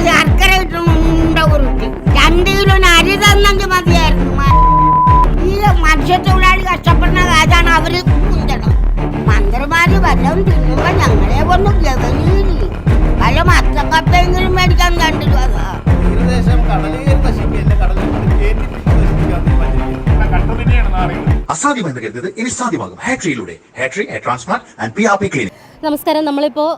ശർക്കര കിട്ടുന്നുണ്ട ഉരുട്ടി 2 കിലോ അരി തന്നെങ്കിൽ മതിയായിരുന്നു. ഈ മത്സ്യത്തൊഴിലാളി കഷ്ടപ്പെടുന്ന കാശാണ് അവര് കുന്തണം. മന്ത്രിമാര് വല്ലതും തിന്നുമ്പോ ഞങ്ങളെ കൊണ്ട് ഗവനിയില്ല. വല്ല മത്തക്കപ്പെങ്കിലും മേടിക്കാൻ 2 രൂപ. അസാധ്യമെന്ന് കരുതുന്നത് ഇനി സാധ്യമാകും ഹാട്രിയിലൂടെ. Hatri hair transplant and PRP clinic. നമസ്കാരം. നമ്മളിപ്പോൾ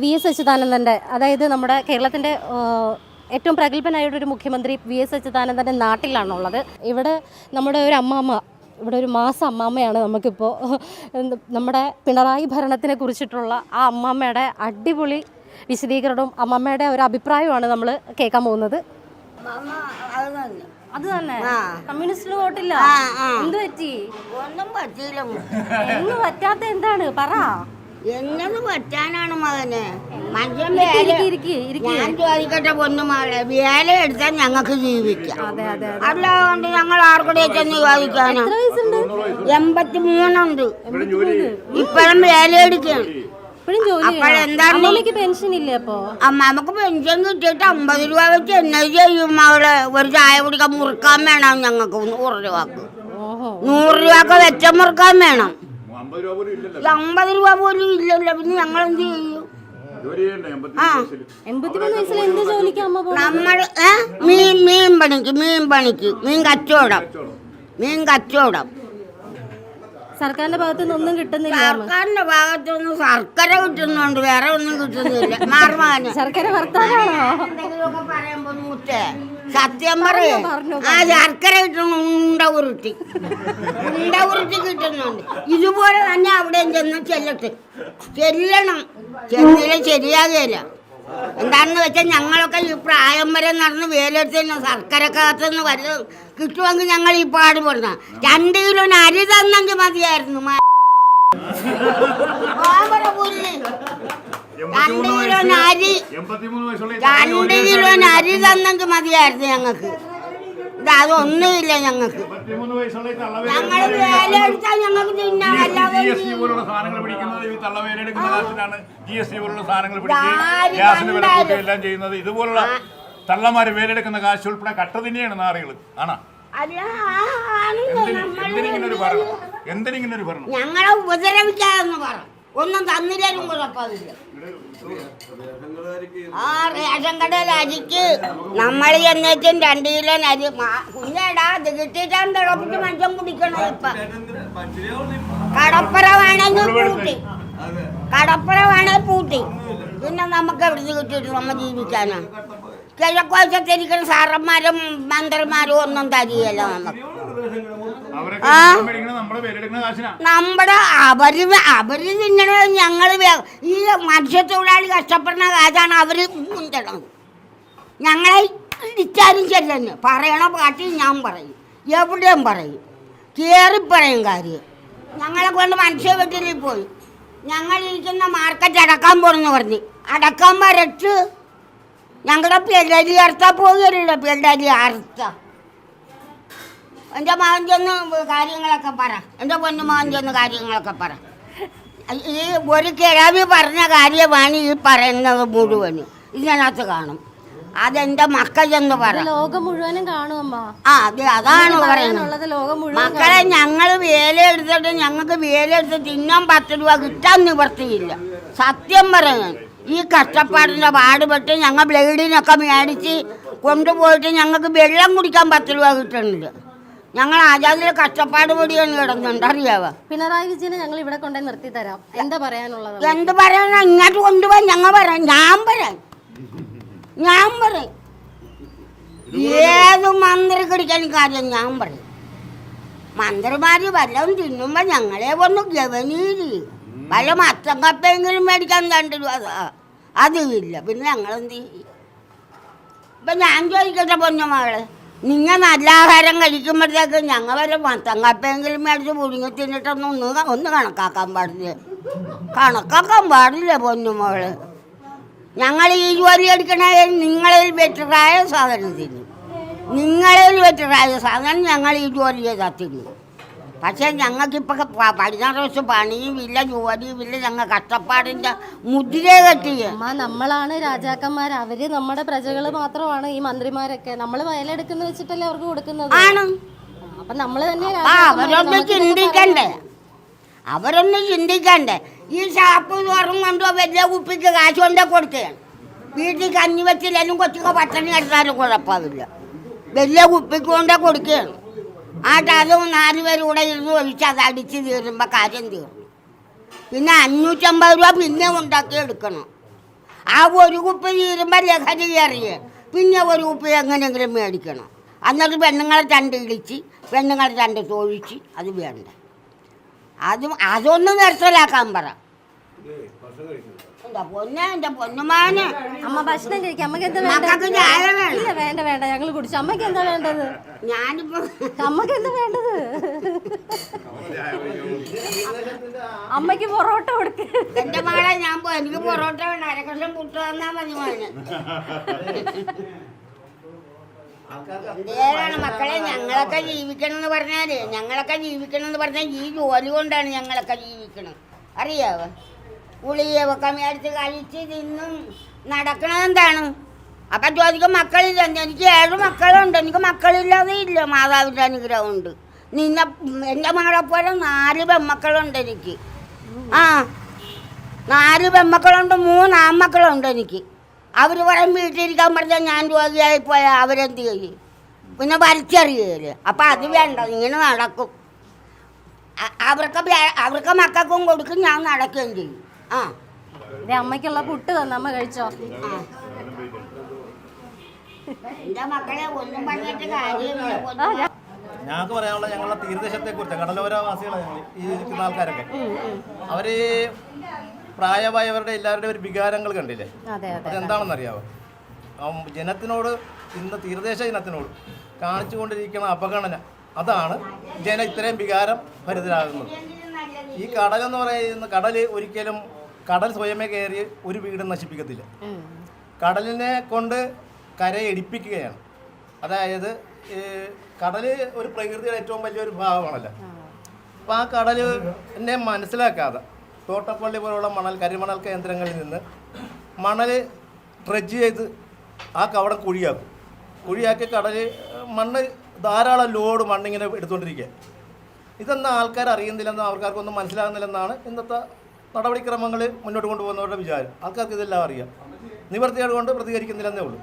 VS അച്യുതാനന്ദൻ്റെ, അതായത് നമ്മുടെ കേരളത്തിൻ്റെ ഏറ്റവും പ്രഗത്ഭനായിട്ടൊരു മുഖ്യമന്ത്രി VS അച്യുതാനന്ദൻ്റെ നാട്ടിലാണുള്ളത്. ഇവിടെ നമ്മുടെ ഒരു അമ്മാമ്മ, ഇവിടെ ഒരു അമ്മാമ്മയാണ് നമുക്കിപ്പോൾ നമ്മുടെ പിണറായി ഭരണത്തിനെ കുറിച്ചിട്ടുള്ള ആ അമ്മാമ്മയുടെ അടിപൊളി വിശദീകരണവും അമ്മാമ്മയുടെ ഒരു അഭിപ്രായമാണ് നമ്മൾ കേൾക്കാൻ പോകുന്നത്. അത് തന്നെ കമ്മ്യൂണിസ്റ്റിന് വോട്ടില്ല. എന്ത് പറ്റി? ഒന്നും പറ്റിയില്ല. ഒന്നും പറ്റാത്ത എന്താണ് പറ. എന്നത് പറ്റാനാണ് മകന്. ഞാൻ ചോദിക്കട്ടെ പൊന്നുമകളെ, വേല എടുത്താൽ ഞങ്ങൾക്ക് ജീവിക്കാം. അല്ലാണ്ട് ഞങ്ങൾ ആർക്കൂടെ ചെന്ന് ചോദിക്കാനോ? 83 ഉണ്ട്. ഇപ്പഴും വേല എടുക്കണം. അപ്പോഴെന്താണ് പെൻഷൻ ഇല്ല? അപ്പൊ നമുക്ക് പെൻഷൻ കിട്ടിയിട്ട് 50 രൂപ വെച്ച് എന്നെ ചെയ്യും മകള്. ഒരു ചായ കുടിക്കാൻ മുറുക്കാൻ വേണം ഞങ്ങൾക്ക് 100 രൂപക്ക്. 100 രൂപക്ക് വെച്ച മുറുക്കാൻ വേണം. 50 രൂപ പോലും ഇല്ലല്ലോ. പിന്നെ ഞങ്ങൾ എന്ത് ചെയ്യും? നമ്മൾ മീൻ പണിക്ക് മീൻ കച്ചവടം സർക്കാരിന്റെ ഭാഗത്തുനിന്ന് ഒന്നും കിട്ടുന്നില്ല. സർക്കാരിന്റെ ഭാഗത്തുനിന്ന് ശർക്കര കിട്ടുന്നുണ്ട്, വേറെ ഒന്നും കിട്ടുന്നില്ല. മാറുമാന ശർക്കര വർത്താനാണോ? എന്തെങ്കിലുമൊക്കെ പറയുമ്പോ മൂത്തേ സത്യം പറയേ. ആ ശർക്കര കിട്ടുന്നു ഉണ്ട ഉരുട്ടി കിട്ടുന്നുണ്ട്. ഇതുപോലെ തന്നെ അവിടെ ചെല്ലണം. ചെന്നില്ല ശരിയാകുകയില്ല. എന്താണെന്ന് വെച്ചാൽ ഞങ്ങളൊക്കെ ഈ പ്രായം വരെ നടന്ന് വേലെടുത്ത് തന്നെ ശർക്കരക്കകത്തുനിന്ന് വല്ലതും കിട്ടുമെങ്കിൽ ഞങ്ങൾ ഈ പാടുപെടുന്ന 2 കിലോ അരി തന്നെങ്കിൽ മതിയായിരുന്നു. 2 കിലോ അരി തന്നെങ്കിൽ മതിയായിരുന്നു ഞങ്ങൾക്ക്. അതൊന്നുമില്ല ഞങ്ങൾക്ക്. ഞങ്ങൾ വേലെടുത്താൽ ഞങ്ങൾക്ക് തിന്നാൻ ചെയ്യുന്നത്. ഇതുപോലുള്ള തള്ളമാര് വേലെടുക്കുന്ന കാശ് ഉൾപ്പെടെ കട്ട തന്നെയാണ് നാറികൾ. ആണോ? എന്തിനിങ്ങനെ ഒരു ഭരണം? ഞങ്ങളെ ഉപദ്രവിക്കാതെന്ന് പറ. ഒന്നും തന്നില്ലും കുഴപ്പമില്ല. ആ റേഷൻ കടയിൽ അരിക്ക് നമ്മൾ ചെന്നേറ്റും 2 കിലോ അരി കുഞ്ഞേടാ അത് കിട്ടിയിട്ടാണ് തിളപ്പിച്ച് മനുഷ്യൻ കുടിക്കണം. ഇപ്പൊ കടപ്പുറ വേണേ പൂട്ടി പിന്നെ നമുക്ക് എവിടുന്ന് കിട്ടിയിട്ട് നമ്മ ജീവിക്കാനാ? കിഴക്കുവശത്തിരിക്കുന്ന സാറന്മാരും മന്ത്രിമാരും ഒന്നും തരികയല്ല നമുക്ക്. നമ്മുടെ അവര് തിന്നണത് ഞങ്ങള് ഈ മത്സ്യത്തൊഴിലാളി കഷ്ടപ്പെടുന്ന കാശാണ് അവര് മുന്തണം. ഞങ്ങളെ ഇടിച്ചാലും ചെല്ലുന്നു പറയണ പാട്ടി ഞാൻ പറയും, എവിടെയും പറയും, കയറിപ്പറയും കാര്യം. ഞങ്ങളെ കൊണ്ട് മനുഷ്യ വീട്ടിൽ പോയി ഞങ്ങളിരിക്കുന്ന മാർക്കറ്റ് അടക്കാൻ പോണെന്ന് പറഞ്ഞ് അടക്കാൻ വരട്ട് ഞങ്ങളുടെ പിള്ളേരി അറുത്താ പോകരുല്ലോ. പിള്ളേരി അറുത്ത എൻ്റെ മകൻ ചെന്ന് കാര്യങ്ങളൊക്കെ പറ. എൻ്റെ പൊന്നു മകൻ ചെന്ന് കാര്യങ്ങളൊക്കെ പറ. ഈ ഒരു കിഴവി പറഞ്ഞ കാര്യമാണ് ഈ പറയുന്നത് മുഴുവനും ഇതിനകത്ത് കാണും. അതെന്റെ മക്കൾ ചെന്ന് പറ. ലോകം മുഴുവനും കാണും. അതാണ് പറയുന്നത്. മക്കളെ ഞങ്ങൾ വേല എടുത്തിട്ട് ഞങ്ങൾക്ക് വേല എടുത്ത് തിന്നാൻ 10 രൂപ കിട്ടാൻ നിവർത്തിയില്ല. സത്യം പറയാൻ ഈ കഷ്ടപ്പാടിൻ്റെ പാടുപെട്ട് ഞങ്ങൾ ബ്ലേഡിനൊക്കെ മേടിച്ച് കൊണ്ടുപോയിട്ട് ഞങ്ങൾക്ക് വെള്ളം കുടിക്കാൻ 10 രൂപ കിട്ടണില്ല. ഞങ്ങൾ ആജാദിലെ കഷ്ടപ്പാട് പൊടിയാണ് കിടന്നുണ്ട്. അറിയാവോ? പിണറായി വിജയനെ ഞങ്ങൾ ഇവിടെ കൊണ്ടുപോയി നിർത്തി തരാം. എന്താ പറയാനുള്ളത്? എന്ത് പറയാനാ? ഇങ്ങോട്ട് കൊണ്ടുപോയി ഞങ്ങൾ പറയാം. ഞാൻ പറയും ഏത് മന്ത്രി കിടിക്കാനും കാര്യം ഞാൻ പറയും. മന്ത്രിമാര് വല്ലതും തിന്നുമ്പോ ഞങ്ങളെ ഒന്ന് ഗവനിയില് വല്ല മത്തം കപ്പെങ്കിലും മേടിക്കാൻ 2 രൂപ അതുമില്ല. പിന്നെ ഞങ്ങളെന്ത് ചെയ്യും? ഇപ്പൊ ഞാൻ ചോദിക്കട്ടെ പൊന്നുമകളെ, നിങ്ങൾ നല്ല ആഹാരം കഴിക്കുമ്പോഴത്തേക്ക് ഞങ്ങൾ വരെ മത്തം കപ്പെങ്കിലും മേടിച്ച് പുഴുങ്ങി തിന്നിട്ടൊന്നും ഒന്ന് കണക്കാക്കാൻ പാടില്ല പൊന്നുമകള്. ഞങ്ങൾ ഈ ജോലി എടുക്കണ നിങ്ങളിൽ ബെറ്ററായ സാധനം തിന്നും. ഞങ്ങൾ ഈ ജോലി ചെയ്താൽ തിന്നും. പക്ഷേ ഞങ്ങൾക്കിപ്പോൾ 16 വർഷം പണിയും ഇല്ല, ജോലിയും ഇല്ല, ഞങ്ങൾ കഷ്ടപ്പാടിൻ്റെ മുദ്ര കെട്ടിയ. അമ്മ, നമ്മളാണ് രാജാക്കന്മാർ, അവര് നമ്മുടെ പ്രജകൾ മാത്രമാണ് ഈ മന്ത്രിമാരൊക്കെ. നമ്മൾ വയലെടുക്കുന്ന വെച്ചിട്ടല്ലേ അവർക്ക് കൊടുക്കുന്നത്. ആണ്. അപ്പൊ നമ്മൾ തന്നെ അവരൊന്ന് ചിന്തിക്കണ്ടേ, അവരൊന്ന് ചിന്തിക്കണ്ടേ. ഈ ഷാപ്പ് തുറന്നു കൊണ്ടോ വലിയ കുപ്പിക്ക് കാശ് കൊണ്ടേ കൊടുക്കുകയാണ്. വീട്ടിൽ കഞ്ഞി വെച്ചില്ലാലും കൊച്ചുക പട്ടണി എടുത്താലും കുഴപ്പമില്ല, വലിയ കുപ്പിക്ക് കൊണ്ടേ കൊടുക്കുകയാണ്. അതും 4 പേര് കൂടെ ഇരുന്ന് ഒഴിച്ച് അത് അടിച്ച് തീരുമ്പോൾ കാര്യം തീർന്നു. പിന്നെ 550 രൂപ പിന്നെ ഉണ്ടാക്കി എടുക്കണം. ആ ഒരു കുപ്പി തീരുമ്പോൾ ലഹരി കയറിയ പിന്നെ ഒരു കുപ്പി എങ്ങനെയെങ്കിലും മേടിക്കണം. എന്നിട്ട് പെണ്ണുങ്ങളെ 2 ഇടിച്ച് പെണ്ണുങ്ങളെ 2 തൊഴിച്ച് അത് വേണ്ട. അതൊന്ന് നിർത്തലാക്കാൻ പറ. എന്താ പൊന്നെ, എൻ്റെ പൊന്നുമാനെ. അമ്മ ഭക്ഷണം കഴിക്കാം. അമ്മക്ക് എന്താ മക്കൾക്ക് ചായ വേണം. ഇല്ല, വേണ്ട വേണ്ട, ഞങ്ങൾ കുടിച്ചു. അമ്മക്ക് എന്താ വേണ്ടത്? ഞാനിപ്പോ അമ്മക്ക് എന്താ വേണ്ടത്? അമ്മക്ക് പൊറോട്ട കൊടുക്ക്. എൻ്റെ മകളെ ഞാൻ എനിക്ക് പൊറോട്ട വേണ്ട, അരക്കഷം പുട്ട് തന്നാ മതി മോനെ. എന്തേലാണ് മക്കളെ, ഞങ്ങളൊക്കെ ജീവിക്കണം എന്ന് പറഞ്ഞാൽ ഈ ജോലി കൊണ്ടാണ് ഞങ്ങളൊക്കെ ജീവിക്കണം. അറിയാവോ? ഗുളികയൊക്കെ മേടിച്ച് കഴിച്ച് തിന്നും നടക്കണതെന്താണ്? അപ്പം ചോദിക്കും മക്കളില്ല. എനിക്ക് 7 മക്കളുണ്ട്. എനിക്ക് മക്കളില്ലാതെ ഇല്ല, മാതാവിൻ്റെ അനുഗ്രഹം ഉണ്ട്. എൻ്റെ മകളെപ്പോലെ 4 പെൺമക്കളുണ്ട് എനിക്ക്. 4 പെൺമക്കളുണ്ട്, 3 ആൺമക്കളുണ്ട് എനിക്ക്. അവർ പറയും വീട്ടിലിരിക്കാൻ പറഞ്ഞാൽ ഞാൻ രോഗിയായി പോയാൽ അവരെന്ത് ചെയ്യും? പിന്നെ വലിച്ചെറിയല്ലേ. അപ്പം അത് വേണ്ട, ഇങ്ങനെ നടക്കും. അവർക്ക് മക്കൾക്കും കൊടുക്കും, ഞാൻ നടക്കുകയും ചെയ്യും. അമ്മയ്ക്കുള്ള പുട്ട് തന്നെ അമ്മ കഴിച്ചോ? എൻ്റെ മക്കളെ ഒന്നും പറഞ്ഞിട്ട് കാര്യമില്ല. ഞങ്ങൾക്ക് പറയാനുള്ള ഞങ്ങളുടെ തീരദേശത്തെ കുറിച്ച് കടലോരവാസികളാണ് ഞങ്ങൾ ഈ ഇരിക്കുന്ന ആൾക്കാരൊക്കെ. അവര് പ്രായമായവരുടെ എല്ലാവരുടെയും ഒരു വികാരങ്ങൾ കണ്ടില്ലേ? അതെന്താണെന്ന് അറിയാമോ? ജനത്തിനോട്, ഇന്ന് തീരദേശ ജനത്തിനോട് കാണിച്ചുകൊണ്ടിരിക്കുന്ന അവഗണന, അതാണ് ഇത്രയും വികാരം ഭരിതരാകുന്നത്. ഈ കടലെന്ന് പറയുന്ന കടൽ സ്വയമേ കയറി ഒരു വീടും നശിപ്പിക്കത്തില്ല. കടലിനെ കൊണ്ട് കരയടിപ്പിക്കുകയാണ്. അതായത് കടൽ ഒരു പ്രകൃതിയുടെ ഏറ്റവും വലിയൊരു ഭാഗമാണല്ലോ. അപ്പോൾ ആ കടലിനെ മനസ്സിലാക്കാതെ തോട്ടപ്പള്ളി പോലുള്ള കരിമണൽ കേന്ദ്രങ്ങളിൽ നിന്ന് മണൽ ഡ്രഡ്ജ് ചെയ്ത് ആ കവടം കുഴിയാക്കി മണ്ണ് ധാരാളം ലോഡ് മണ്ണിങ്ങനെ എടുത്തുകൊണ്ടിരിക്കുക. ഇതൊന്നും ആൾക്കാർ അറിയുന്നില്ലെന്നും അവർക്കാർക്കൊന്നും മനസ്സിലാകുന്നില്ലെന്നാണ് ഇന്നത്തെ നടപടിക്രമങ്ങൾ മുന്നോട്ട് കൊണ്ടുപോകുന്നവരുടെ വിചാരം. ആൾക്കാർക്ക് ഇതെല്ലാം അറിയാം. നിവൃത്തിയോട് കൊണ്ട് പ്രതികരിക്കുന്നില്ലെന്നേ ഉള്ളൂ.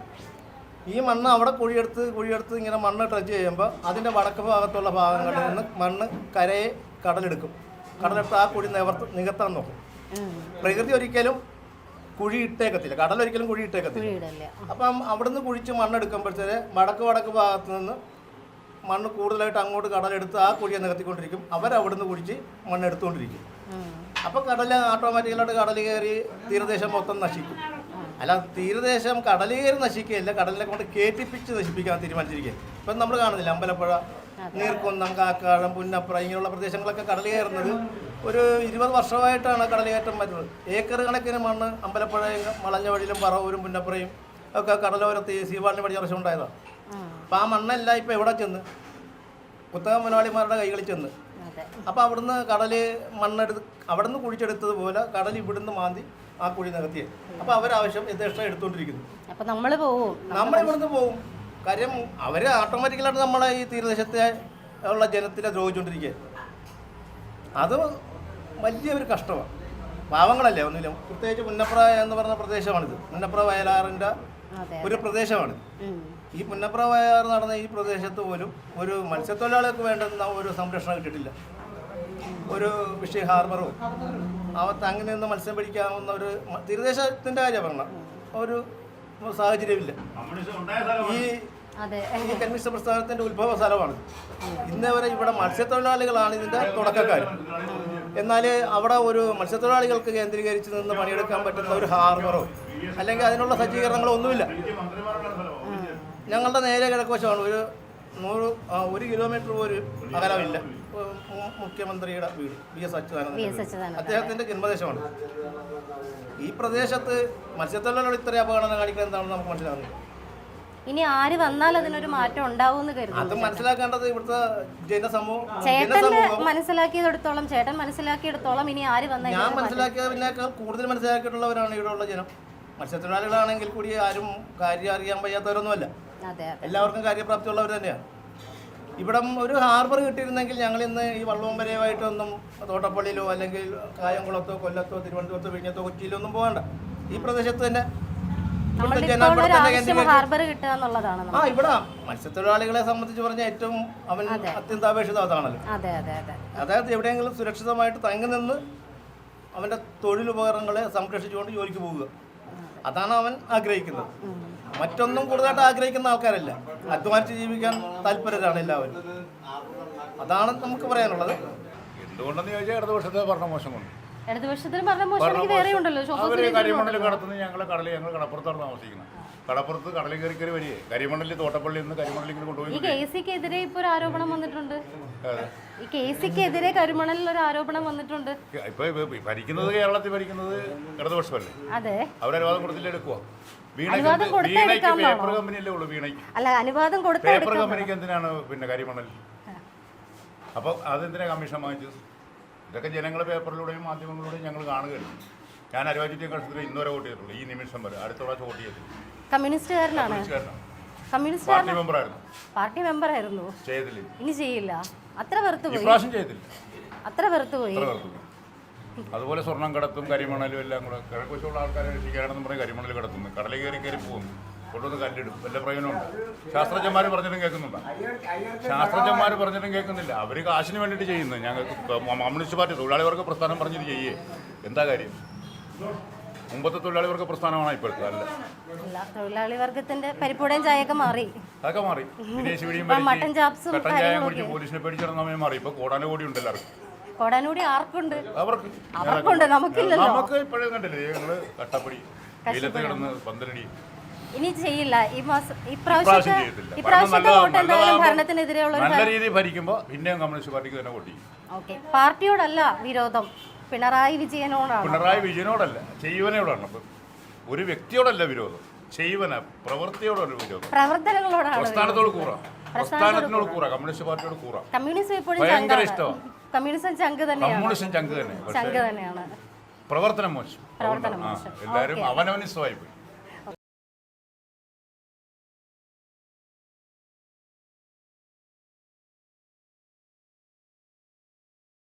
ഈ മണ്ണ് അവിടെ കുഴിയെടുത്ത് ഇങ്ങനെ മണ്ണ് ഡ്രഡ്ജ് ചെയ്യുമ്പോൾ അതിൻ്റെ വടക്ക് ഭാഗത്തുള്ള ഭാഗങ്ങളിൽ നിന്ന് മണ്ണ് കരയെ കടലെടുത്ത് ആ കുഴി നികത്താൻ നോക്കും. പ്രകൃതി ഒരിക്കലും കുഴി ഇട്ടേക്കത്തില്ല, കടലൊരിക്കലും കുഴി ഇട്ടേക്കത്തില്ല. അപ്പം അവിടുന്ന് കുഴിച്ച് മണ്ണെടുക്കുമ്പോഴത്തേന് വടക്ക് ഭാഗത്ത് നിന്ന് മണ്ണ് കൂടുതലായിട്ട് അങ്ങോട്ട് കടലെടുത്ത് ആ കുഴിയെ നികത്തിക്കൊണ്ടിരിക്കും. അവരവിടുന്ന് കുഴിച്ച് മണ്ണെടുത്തുകൊണ്ടിരിക്കും. അപ്പോൾ ഓട്ടോമാറ്റിക്കലായിട്ട് കടൽ കയറി തീരദേശം മൊത്തം നശിക്കും. അല്ല, തീരദേശം കടൽ കയറി നശിക്കുകയല്ല, കടലിനെ കൊണ്ട് കേട്ടിപ്പിച്ച് നശിപ്പിക്കാൻ തീരുമാനിച്ചിരിക്കുക. ഇപ്പം നമ്മൾ കാണുന്നില്ല, അമ്പലപ്പുഴ, നീർക്കുന്നം, കാക്കാഴം, പുന്നപ്പുറ ഇങ്ങനെയുള്ള പ്രദേശങ്ങളൊക്കെ കടൽ കയറുന്നത് ഒരു 20 വർഷമായിട്ടാണ് കടൽ കയറ്റം വരുന്നത്. ഏക്കർ കണക്കിന് മണ്ണ് അമ്പലപ്പുഴയും മലഞ്ഞവഴിയിലും പറവൂരും പുന്നപ്പുറയും ഒക്കെ കടലോരത്ത് സീവാളിന് പടിഞ്ഞ വർഷം ഉണ്ടായതാണ്. അപ്പം ആ മണ്ണെല്ലാം ഇപ്പം എവിടെ ചെന്ന്? കുത്തക മുതലാളിമാരുടെ കൈകളിൽ ചെന്ന്. അപ്പോൾ അവിടുന്ന് അവിടുന്ന് കുഴിച്ചെടുത്തതുപോലെ കടൽ ഇവിടുന്ന് മാന്തി ആ കുഴി നികത്തിയത്. അപ്പോൾ അവരാവശ്യം യഥേഷ്ടം എടുത്തുകൊണ്ടിരിക്കുന്നു. നമ്മളിവിടുന്ന് പോവും. കാര്യം അവർ ഓട്ടോമാറ്റിക്കലായിട്ട് നമ്മളെ ഈ തീരദേശത്തെ ഉള്ള ജനത്തിനെ ദ്രോഹിച്ചുകൊണ്ടിരിക്കുക. അത് വലിയൊരു കഷ്ടമാണ്. പാവങ്ങളല്ലേ ഒന്നുമില്ല. പ്രത്യേകിച്ച് പുന്നപ്ര എന്ന് പറഞ്ഞ പ്രദേശമാണിത്. പുന്നപ്ര വയലാറിൻ്റെ ഒരു പ്രദേശമാണ്. ഈ പുന്നപ്ര വയലാർ നടന്ന ഈ പ്രദേശത്ത് പോലും ഒരു മത്സ്യത്തൊഴിലാളികൾക്ക് വേണ്ടുന്ന ഒരു സംരക്ഷണം കിട്ടിയിട്ടില്ല. ഒരു ഫിഷിംഗ് ഹാർബറോ അങ്ങനെ നിന്ന് മത്സ്യം പിടിക്കാവുന്ന ഒരു തീരദേശത്തിൻ്റെ കാര്യം പറഞ്ഞ ഒരു സാഹചര്യമില്ല. ഈ കമ്മ്യൂണിസ്റ്റ് പ്രസ്ഥാനത്തിൻ്റെ ഉത്ഭവ സ്ഥലമാണ്. ഇന്നേ വരെ ഇവിടെ മത്സ്യത്തൊഴിലാളികളാണ് ഇതിൻ്റെ തുടക്കക്കാർ. എന്നാൽ അവിടെ ഒരു മത്സ്യത്തൊഴിലാളികൾക്ക് കേന്ദ്രീകരിച്ച് നിന്ന് പണിയെടുക്കാൻ പറ്റുന്ന ഒരു ഹാർബറോ അല്ലെങ്കിൽ അതിനുള്ള സജ്ജീകരണങ്ങളോ ഒന്നുമില്ല. ഞങ്ങളുടെ നേരെ കിഴക്കുവശമാണ്. ഒരു 1 കിലോമീറ്റർ പോലും അകലമില്ല മുഖ്യമന്ത്രിയുടെ വീട്, വി.എസ്. അച്യുതാനന്ദൻ. അദ്ദേഹത്തിൻ്റെ ജന്മദേശമാണ്. ഈ പ്രദേശത്ത് മത്സ്യത്തൊഴിലാളികൾ ഇത്രയും അപകടം കാണിക്കുന്നത് എന്താണെന്ന് നമുക്ക് മനസ്സിലാകുന്നില്ല. ഇനി ആര് വന്നാൽ അതിനൊരു മാറ്റം ഉണ്ടാവുമെന്ന് അത് കരുതുന്നു? മനസ്സിലാക്കേണ്ടത് ഇവിടുത്തെ ചേട്ടന് മനസ്സിലാക്കിയെടുത്തോളം ഇനി ആര് വന്നാൽ ഞാൻ മനസ്സിലാക്കിയതിനേക്കാൾ കൂടുതൽ മനസ്സിലാക്കിയിട്ടുള്ളവരാണ് ഇവിടെയുള്ള ജനം. മത്സ്യത്തൊഴിലാളികളാണെങ്കിൽ കൂടി ആരും കാര്യം അറിയാൻ വയ്യാത്തവരൊന്നുമല്ല. അതെ എല്ലാവർക്കും കാര്യപ്രാപ്തിയുള്ളവർ തന്നെയാണ്. ഇവിടം ഒരു ഹാർബർ കിട്ടിയിരുന്നെങ്കിൽ ഞങ്ങൾ ഇന്ന് ഈ വള്ളവും വരെയായിട്ടൊന്നും തോട്ടപ്പള്ളിയിലോ അല്ലെങ്കിൽ കായംകുളത്തോ കൊല്ലത്തോ തിരുവനന്തപുരത്തോ വിഴിഞ്ഞത്തോ കൊച്ചിയിലോ ഒന്നും പോകണ്ട. ഈ പ്രദേശത്ത് തന്നെ ഹാർബർ കിട്ടുക എന്നുള്ളതാണ്. ഇവിടെ മത്സ്യത്തൊഴിലാളികളെ സംബന്ധിച്ച് പറഞ്ഞാൽ ഏറ്റവും അവൻ അത്യന്താപേക്ഷിത അതാണല്ലോ. അതായത് എവിടെയെങ്കിലും സുരക്ഷിതമായിട്ട് തങ്ങി നിന്ന് അവൻ്റെ തൊഴിലുപകരണങ്ങളെ സംരക്ഷിച്ചുകൊണ്ട് ജോലിക്ക് പോവുക, അതാണ് അവൻ ആഗ്രഹിക്കുന്നത്. മറ്റൊന്നും കൂടുതലായിട്ട് ആഗ്രഹിക്കുന്ന ആൾക്കാരല്ല. അധ്വാനിച്ച് ജീവിക്കാൻ താല്പര്യരാണ് എല്ലാവരും. അതാണ് നമുക്ക് പറയാനുള്ളത്. എന്തുകൊണ്ടെന്ന് ചോദിച്ചാൽ ഇടത് വർഷത്തെ ഭരണ മോശം കൊണ്ട് അവര് കരിമണൽ കടത്തുന്നത് ഞങ്ങളെ കടലിൽ ഞങ്ങൾ കടപ്പുറത്താണ് താമസിക്കുന്നത്. കടപ്പുറത്ത് കടലിൽ കയറി വരികയെ കരിമണലിൽ തോട്ടപ്പള്ളി നിന്ന് കരിമണലിൽ കൊണ്ടുപോയി. കേസിക്കെതിരെ ഇപ്പൊ ഒരു ആരോപണം വന്നിട്ടുണ്ട്. ഈ കേസിക്കെതിരെ കരിമണലിൽ ഒരു ആരോപണം വന്നിട്ടുണ്ട്. ഇപ്പൊ ഭരിക്കുന്നത് കേരളത്തിൽ ഭരിക്കുന്നത് ഇടതുപക്ഷമല്ലേ? അതെ. അവരനുവാദം കൊടുത്തില്ല എടുക്കുക. അനുവാദം കൊടുത്തെടുക്കാമോ? പേപ്പർ കമ്പനിയല്ലേ ഉള്ളൂ വീണയ്ക്ക്. അല്ല, അനുവാദം പേപ്പർ കമ്പനിക്ക് എന്തിനാണ് പിന്നെ കരിമണൽ? അപ്പൊ അതെന്തിനാ കമ്മീഷൻ വാങ്ങിച്ചത്? ഇതൊക്കെ ജനങ്ങളെ പേപ്പറിലൂടെയും മാധ്യമങ്ങളിലൂടെയും ഞങ്ങൾ കാണുകയാണ്. ഞാൻ അരുവാചിറ്റി കക്ഷത്തിൽ ഇന്നുവരെ വോട്ട് ചെയ്തിട്ടുള്ളൂ. ഈ നിമിഷം വരെ അടുത്ത പ്രാവശ്യം വോട്ട് ചെയ്തില്ല. കമ്മ്യൂണിസ്റ്റുകാരനാണ്. പാർട്ടി മെമ്പറായിരുന്നു. ചെയ്തില്ല, ഇനി ചെയ്യില്ല. അത്ര വെറുത്തുപോയി. ഇപ്രാവശ്യം ചെയ്തില്ല, അത്ര വെറുത്തുപോയി. അതുപോലെ സ്വർണ്ണം കടത്തും കരിമണലും എല്ലാം കൂടെ കിഴക്കുവശമുള്ള ആൾക്കാരെ രക്ഷിക്കാനെന്ന് പറഞ്ഞ് കരിമണൽ കടത്തുന്നു. കടലിൽ കയറി പോകും, കൊണ്ടുവന്ന് കല്ലിടും. വല്ല പ്രയോജനമുണ്ട്? ശാസ്ത്രജ്ഞന്മാർ പറഞ്ഞിട്ടും കേൾക്കുന്നുണ്ടോ? ശാസ്ത്രജ്ഞന്മാർ പറഞ്ഞിട്ടും കേൾക്കുന്നില്ല. അവർ കാശിന് വേണ്ടിയിട്ട് ചെയ്യുന്നത്. ഞങ്ങൾക്ക് കമ്മ്യൂണിസ്റ്റ് പാർട്ടി തൊഴിലാളി വർഗ പ്രസ്ഥാനം പറഞ്ഞിട്ട് ചെയ്യേ എന്താ കാര്യം? മുമ്പത്തെ തൊഴിലാളി വർഗ പ്രസ്ഥാനമാണ് ഇപ്പോഴത്തെ. അല്ല, തൊഴിലാളി വർഗത്തിന്റെ പരിപ്പൂടയും ചായയൊക്കെ മാറി. അതൊക്കെ മാറി. വിദേശ പിടിയും കട്ടൻ ചായ കുടിച്ച് പോലീസിനെ പേടിച്ചിടന്ന സമയം മാറി. ഇപ്പൊ കോടാനുകൂടി ഉണ്ട് എല്ലാവർക്കും. കോടാനുകൂടി ആർക്കുണ്ട്? അവർക്കുണ്ട്, നമുക്കില്ലല്ലോ. നമുക്ക് ഇപ്പോഴും കണ്ടില്ലേ ഞങ്ങള് കട്ടപ്പടി വെയിലത്ത് കിടന്ന് പന്തലടി. ഇനി ചെയ്യില്ല. ഇപ്രാവശ്യത്തെ ഭരണത്തിനെതിരെയുള്ള നല്ല രീതിയിൽ ഭരിക്കുമ്പോ പിന്നെയും കമ്മ്യൂണിസ്റ്റ് പാർട്ടിക്ക് തന്നെ വോട്ട് ചെയ്യും. ഓക്കെ. പാർട്ടിയോടല്ല വിരോധം, പിണറായി വിജയനോടാണ്. പിണറായി വിജയനോടല്ല, ചെയ്യുവനോടാണ്. ഒരു വ്യക്തിയോടല്ല വിരോധം, ചെയ്യുവന പ്രവൃത്തിയോടൊരു വിരോധം. പ്രവർത്തനങ്ങളോടാണ്. പ്രസ്ഥാനത്തോട് കൂറാം, പ്രസ്ഥാനത്തിനോട് കൂറാം, കമ്മ്യൂണിസ്റ്റ് പാർട്ടിയോട് കൂറാം. കമ്മ്യൂണിസം എപ്പോഴും ഭയങ്കര ഇഷ്ടമാണ്. കമ്മ്യൂണിസം ചങ്ക് തന്നെയാണ്. കമ്മ്യൂണിസം ചങ്ക് തന്നെ. ചങ്ക് തന്നെയാണ്. പ്രവർത്തനം മോശം. എല്ലാവരും അവനവനിഷ്ടമായി പോയി.